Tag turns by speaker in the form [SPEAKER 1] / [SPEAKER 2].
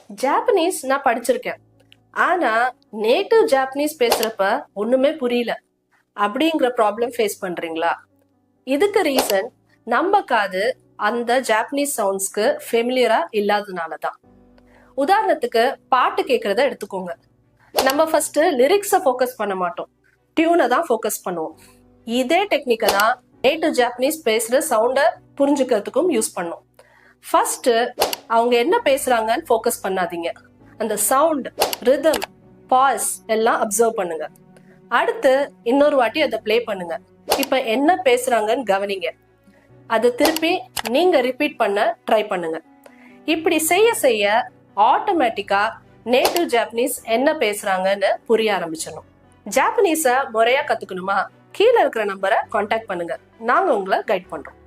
[SPEAKER 1] Japanese நான் படிச்சிருக்கேன், ஆனா நேட்டிவ் ஜாப்பனீஸ் பேசுறப்ப ஒண்ணுமே புரியல அப்படிங்கிற ப்ராப்ளம் ஃபேஸ் பண்றீங்களா? இதுக்கு ரீசன் நம்ம காது அந்த ஜாப்பனீஸ் சவுண்ட்ஸ்க்கு ஃபெமிலியரா இல்லாதனால தான். உதாரணத்துக்கு பாட்டு கேட்கறத எடுத்துக்கோங்க. நம்ம ஃபர்ஸ்ட் லிரிக்ஸை ஃபோக்கஸ் பண்ண மாட்டோம், டியூனை தான் ஃபோக்கஸ் பண்ணுவோம். இதே டெக்னிக்கை தான் நேட்டிவ் ஜாப்பனீஸ் பேசுற சவுண்டை புரிஞ்சுக்கிறதுக்கும் யூஸ் பண்ணும். ஃபர்ஸ்ட் அவங்க என்ன பேசுறாங்கன்னு ஃபோக்கஸ் பண்ணாதீங்க, அந்த சவுண்ட், ரிதம், பாஸ் எல்லாம் அப்சர்வ் பண்ணுங்க. அடுத்து இன்னொரு வாட்டி அதை ப்ளே பண்ணுங்க. இப்ப என்ன பேசுறாங்கன்னு கவனிங்க. அதை திருப்பி நீங்க ரிப்பீட் பண்ண ட்ரை பண்ணுங்க. இப்படி செய்ய செய்ய ஆட்டோமேட்டிக்கா நேட்டிவ் ஜாப்பனீஸ் என்ன பேசுறாங்கன்னு புரிய ஆரம்பிச்சிடணும். ஜாப்பனீஸை முறையா கத்துக்கணுமா? கீழே இருக்கிற நம்பரை கான்டாக்ட் பண்ணுங்க, நாங்க உங்களை கைட் பண்றோம்.